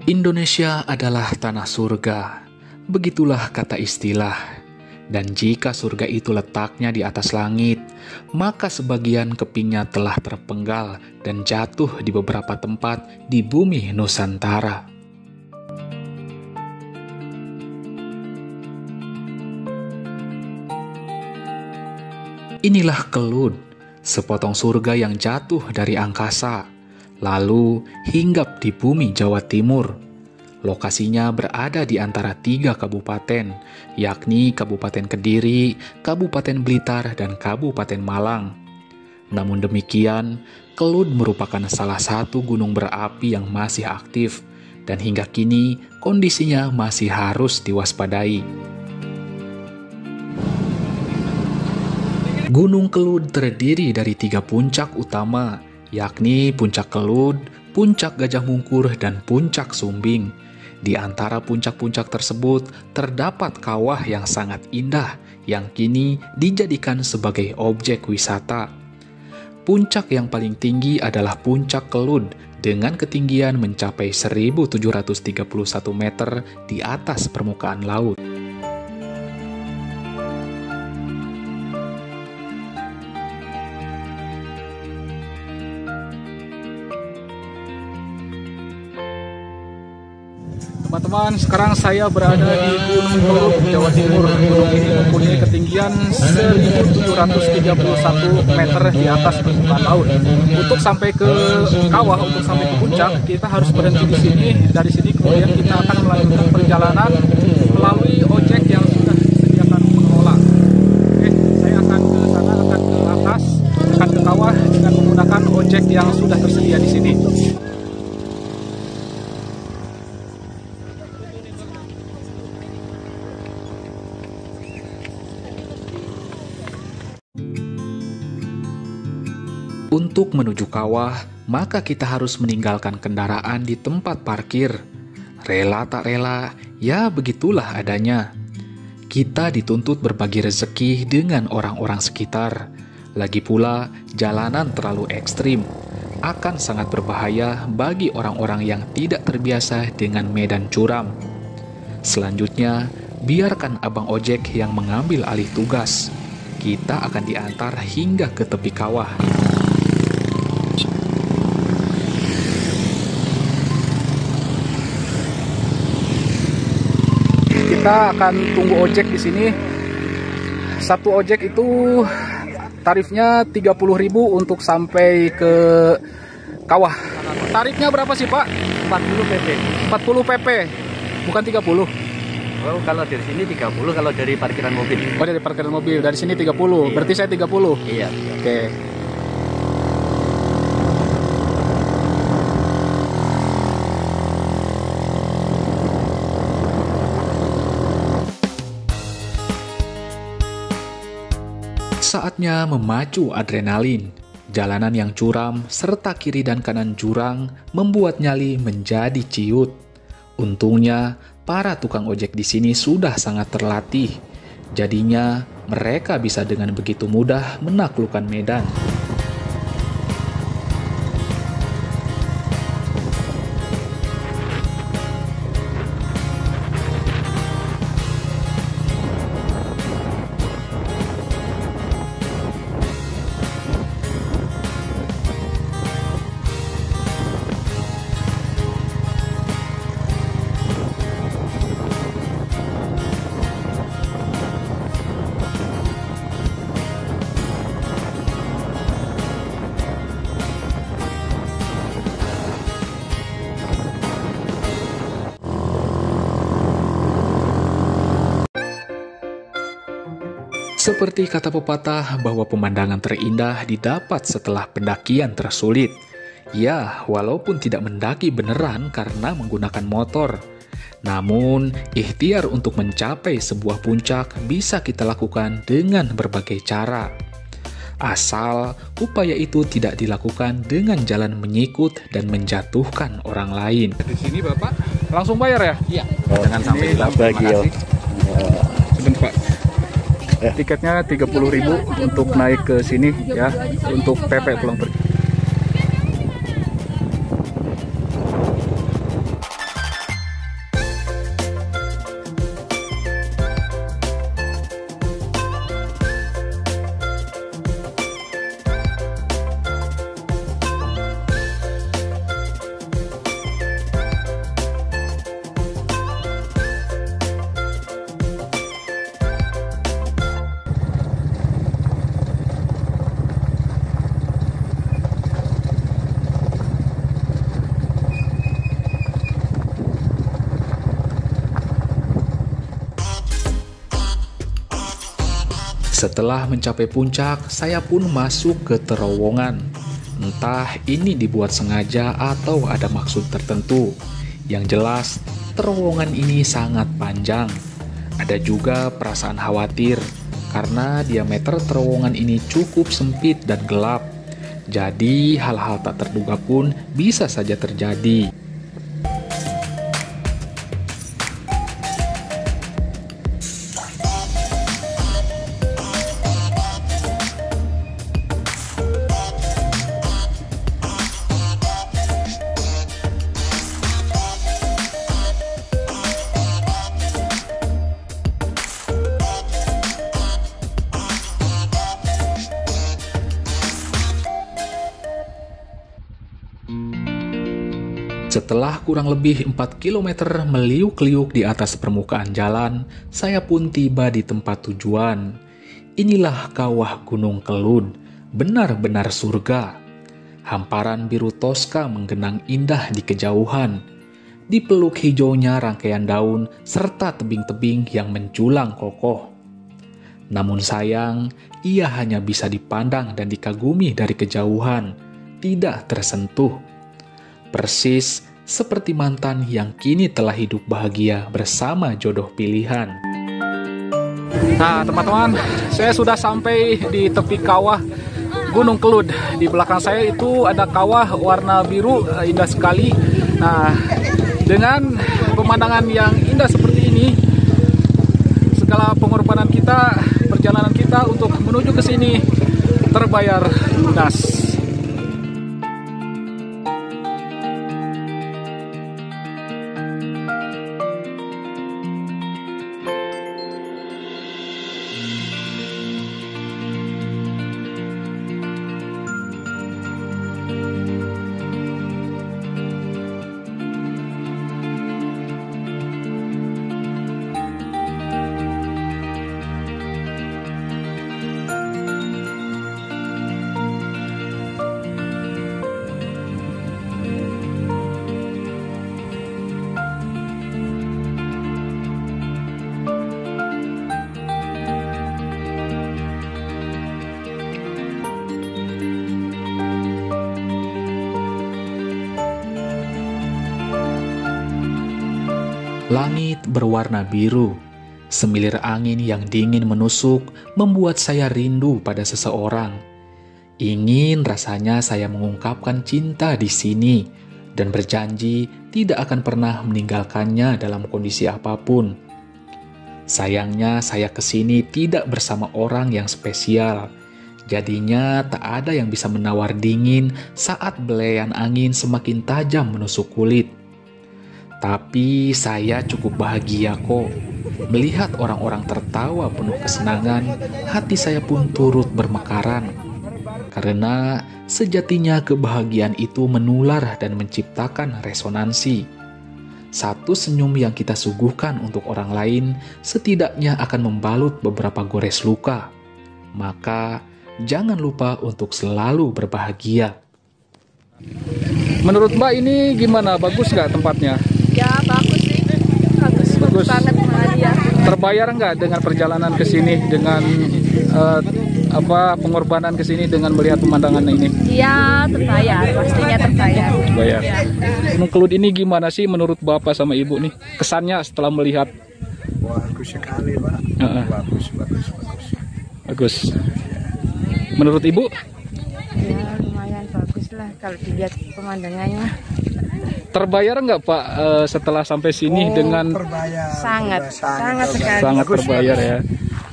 Indonesia adalah tanah surga, begitulah kata istilah. Dan jika surga itu letaknya di atas langit, maka sebagian kepingnya telah terpenggal dan jatuh di beberapa tempat di bumi Nusantara. Inilah Kelud, sepotong surga yang jatuh dari angkasa, lalu hinggap di bumi Jawa Timur. Lokasinya berada di antara 3 kabupaten, yakni Kabupaten Kediri, Kabupaten Blitar, dan Kabupaten Malang. Namun demikian, Kelud merupakan salah satu gunung berapi yang masih aktif, dan hingga kini kondisinya masih harus diwaspadai. Gunung Kelud terdiri dari 3 puncak utama, yakni Puncak Kelud, Puncak Gajah Mungkur, dan Puncak Sumbing. Di antara puncak-puncak tersebut terdapat kawah yang sangat indah yang kini dijadikan sebagai objek wisata. Puncak yang paling tinggi adalah Puncak Kelud dengan ketinggian mencapai 1731 meter di atas permukaan laut. Teman-teman, sekarang saya berada di Gunung Kelud, Jawa Timur. Gunung ini mempunyai ketinggian 1731 meter di atas permukaan laut. Untuk sampai ke kawah, untuk sampai ke puncak, kita harus berhenti di sini. Dari sini kemudian kita akan melanjutkan perjalanan melalui ojek yang sudah disediakan pengelola. Oke, saya akan ke sana, akan ke atas, akan ke kawah dengan menggunakan ojek yang sudah tersedia di sini. Untuk menuju kawah, maka kita harus meninggalkan kendaraan di tempat parkir. Rela tak rela, ya begitulah adanya. Kita dituntut berbagi rezeki dengan orang-orang sekitar. Lagi pula, jalanan terlalu ekstrim. Akan sangat berbahaya bagi orang-orang yang tidak terbiasa dengan medan curam. Selanjutnya, biarkan abang ojek yang mengambil alih tugas. Kita akan diantar hingga ke tepi kawah. Kita akan tunggu ojek di sini. Satu ojek itu tarifnya 30.000 untuk sampai ke kawah. Tarifnya berapa sih, Pak? 40 pp. 40 pp, bukan 30. Oh, kalau dari sini 30, kalau dari parkiran mobil. Oh, dari parkiran mobil. Dari sini 30. Berarti saya 30. Iya. Oke. Saatnya memacu adrenalin. Jalanan yang curam serta kiri dan kanan jurang membuat nyali menjadi ciut. Untungnya, para tukang ojek di sini sudah sangat terlatih. Jadinya, mereka bisa dengan begitu mudah menaklukkan medan. Seperti kata pepatah bahwa pemandangan terindah didapat setelah pendakian tersulit. Ya, walaupun tidak mendaki beneran karena menggunakan motor. Namun, ikhtiar untuk mencapai sebuah puncak bisa kita lakukan dengan berbagai cara. Asal upaya itu tidak dilakukan dengan jalan menyikut dan menjatuhkan orang lain. Di sini Bapak langsung bayar ya? Iya. Jangan sampai hilang. Sebentar Pak. Tiketnya 30.000 untuk naik ke sini ya, untuk PP pulang pergi. Setelah mencapai puncak, saya pun masuk ke terowongan. Entah ini dibuat sengaja atau ada maksud tertentu. Yang jelas, terowongan ini sangat panjang. Ada juga perasaan khawatir, karena diameter terowongan ini cukup sempit dan gelap. Jadi, hal-hal tak terduga pun bisa saja terjadi. Setelah kurang lebih 4 km meliuk-liuk di atas permukaan jalan, saya pun tiba di tempat tujuan. Inilah kawah Gunung Kelud, benar-benar surga. Hamparan biru toska menggenang indah di kejauhan. Dipeluk hijaunya rangkaian daun serta tebing-tebing yang menjulang kokoh. Namun sayang, ia hanya bisa dipandang dan dikagumi dari kejauhan, tidak tersentuh. Persis seperti mantan yang kini telah hidup bahagia bersama jodoh pilihan. Nah teman-teman, saya sudah sampai di tepi kawah Gunung Kelud. Di belakang saya itu ada kawah warna biru, indah sekali. Nah, dengan pemandangan yang indah seperti ini, segala pengorbanan kita, perjalanan kita untuk menuju ke sini terbayar lunas. Langit berwarna biru, semilir angin yang dingin menusuk membuat saya rindu pada seseorang. Ingin rasanya saya mengungkapkan cinta di sini dan berjanji tidak akan pernah meninggalkannya dalam kondisi apapun. Sayangnya saya kesini tidak bersama orang yang spesial. Jadinya tak ada yang bisa menawar dingin saat belayan angin semakin tajam menusuk kulit. Tapi saya cukup bahagia kok. Melihat orang-orang tertawa penuh kesenangan, hati saya pun turut bermekaran. Karena sejatinya kebahagiaan itu menular dan menciptakan resonansi. Satu senyum yang kita suguhkan untuk orang lain setidaknya akan membalut beberapa gores luka. Maka jangan lupa untuk selalu berbahagia. Menurut Mbak ini gimana? Bagus nggak tempatnya? Ya bagus sih, bagus banget ya. Terbayar nggak dengan perjalanan ke sini, dengan pengorbanan ke sini dengan melihat pemandangan ini? Iya terbayar, pastinya terbayar. Terbayar. Gunung Kelud ini gimana sih menurut Bapak sama Ibu nih kesannya setelah melihat? Bagus sekali Pak. Bagus. Menurut Ibu? Ya lumayan bagus lah kalau dilihat pemandangannya. Terbayar nggak Pak setelah sampai sini dengan terbayar. Sangat sekali. Sangat terbayar ya.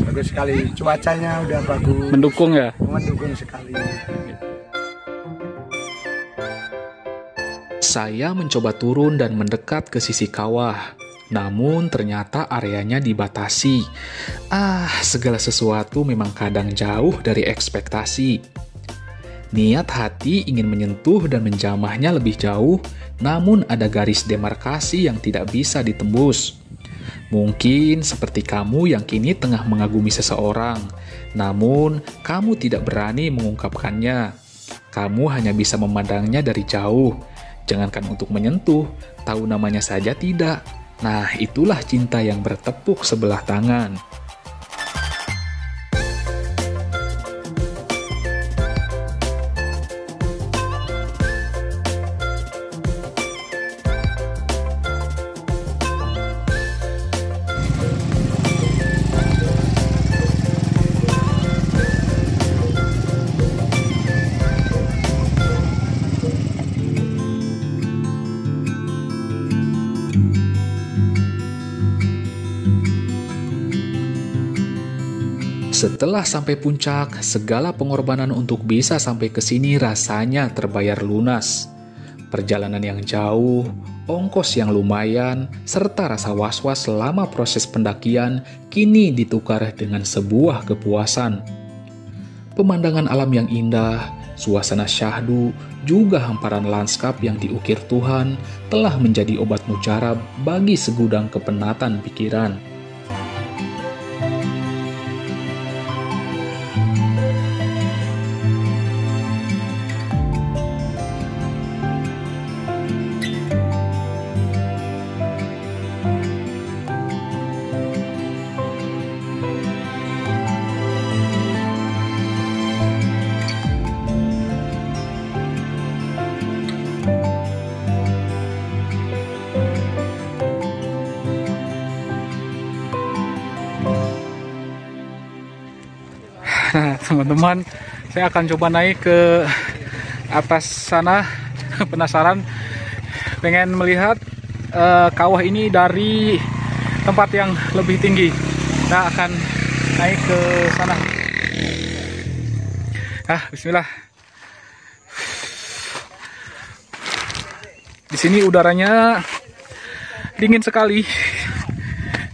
Bagus sekali, cuacanya udah bagus. Mendukung ya? Mendukung sekali. Saya mencoba turun dan mendekat ke sisi kawah. Namun ternyata areanya dibatasi. Segala sesuatu memang kadang jauh dari ekspektasi. Niat hati ingin menyentuh dan menjamahnya lebih jauh, namun ada garis demarkasi yang tidak bisa ditembus. Mungkin seperti kamu yang kini tengah mengagumi seseorang, namun kamu tidak berani mengungkapkannya. Kamu hanya bisa memandangnya dari jauh. Jangankan untuk menyentuh, tahu namanya saja tidak. Nah, itulah cinta yang bertepuk sebelah tangan. Setelah sampai puncak, segala pengorbanan untuk bisa sampai ke sini rasanya terbayar lunas. Perjalanan yang jauh, ongkos yang lumayan, serta rasa was-was selama proses pendakian kini ditukar dengan sebuah kepuasan. Pemandangan alam yang indah, suasana syahdu, juga hamparan lanskap yang diukir Tuhan telah menjadi obat mujarab bagi segudang kepenatan pikiran. Nah, teman-teman, saya akan coba naik ke atas sana. Penasaran, pengen melihat kawah ini dari tempat yang lebih tinggi. Kita akan naik ke sana. Bismillah. Di sini udaranya dingin sekali.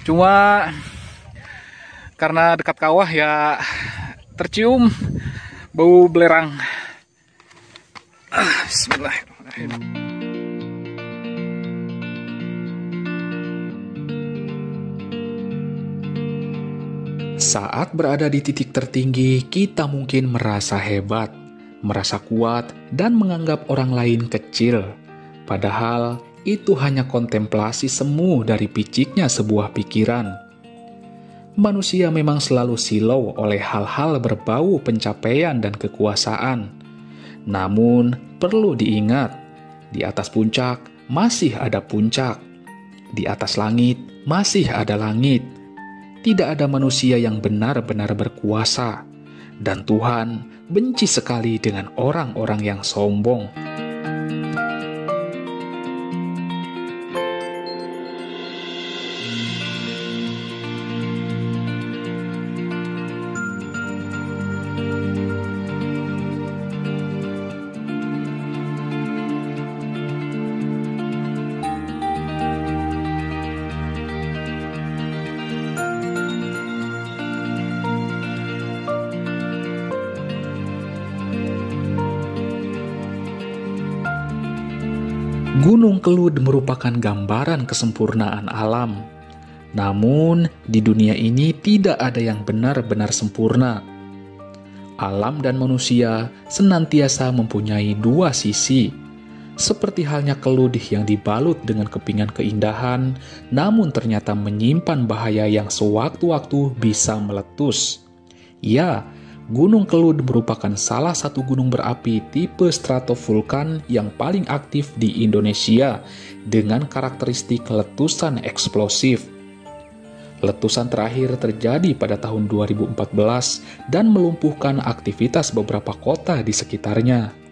Cuma karena dekat kawah ya tercium bau belerang. Bismillahirrahmanirrahim. Saat berada di titik tertinggi, kita mungkin merasa hebat, merasa kuat, dan menganggap orang lain kecil. Padahal itu hanya kontemplasi semu dari piciknya sebuah pikiran. Manusia memang selalu silau oleh hal-hal berbau pencapaian dan kekuasaan. Namun, perlu diingat, di atas puncak masih ada puncak. Di atas langit masih ada langit. Tidak ada manusia yang benar-benar berkuasa. Dan Tuhan benci sekali dengan orang-orang yang sombong. Gunung Kelud merupakan gambaran kesempurnaan alam. Namun, di dunia ini tidak ada yang benar-benar sempurna. Alam dan manusia senantiasa mempunyai dua sisi. Seperti halnya kelud yang dibalut dengan kepingan keindahan, namun ternyata menyimpan bahaya yang sewaktu-waktu bisa meletus. Ya, Gunung Kelud merupakan salah satu gunung berapi tipe stratovulkan yang paling aktif di Indonesia dengan karakteristik letusan eksplosif. Letusan terakhir terjadi pada tahun 2014 dan melumpuhkan aktivitas beberapa kota di sekitarnya.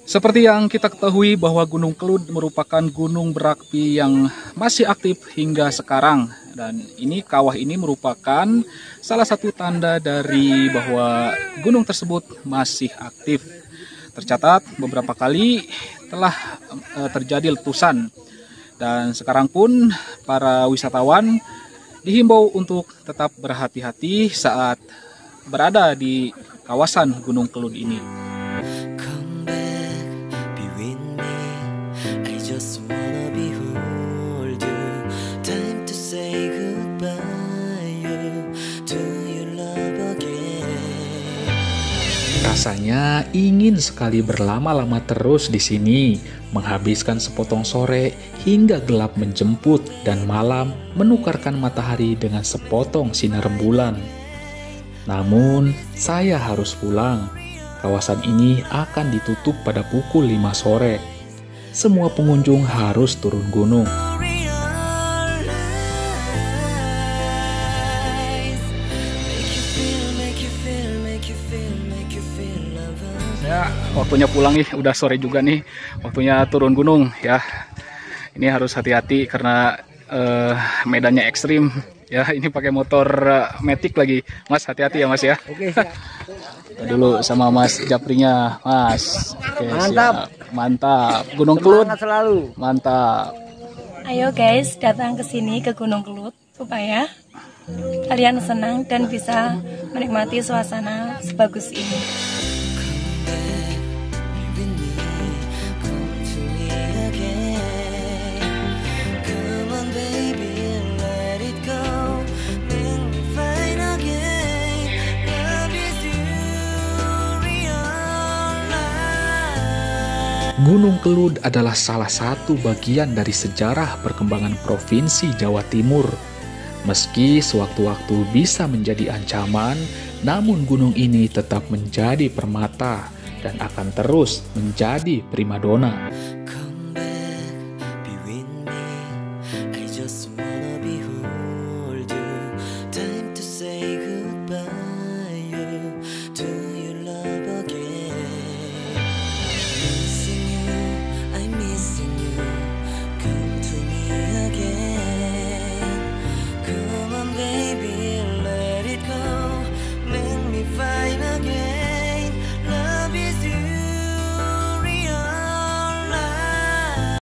Seperti yang kita ketahui bahwa Gunung Kelud merupakan gunung berapi yang masih aktif hingga sekarang. Dan ini kawah ini merupakan salah satu tanda dari bahwa gunung tersebut masih aktif. Tercatat beberapa kali telah terjadi letusan. Dan sekarang pun para wisatawan dihimbau untuk tetap berhati-hati saat berada di kawasan Gunung Kelud ini. Rasanya ingin sekali berlama-lama terus di sini, menghabiskan sepotong sore hingga gelap menjemput dan malam menukarkan matahari dengan sepotong sinar rembulan. Namun, saya harus pulang. Kawasan ini akan ditutup pada pukul 5 sore. Semua pengunjung harus turun gunung. Saya waktunya pulang nih, udah sore juga nih, waktunya turun gunung ya. Ini harus hati-hati karena medannya ekstrim ya. Ini pakai motor Matic lagi, Mas, hati-hati ya Mas ya. Oke, siap. Kita dulu sama Mas Japrinya, Mas. Oke, Mantap. siap. Mantap. Gunung Kelut. Semangat selalu. Mantap. Ayo guys, datang ke sini ke Gunung Kelut supaya kalian senang dan bisa menikmati suasana sebagus ini. Gunung Kelut adalah salah satu bagian dari sejarah perkembangan Provinsi Jawa Timur. Meski sewaktu-waktu bisa menjadi ancaman, namun gunung ini tetap menjadi permata dan akan terus menjadi primadona.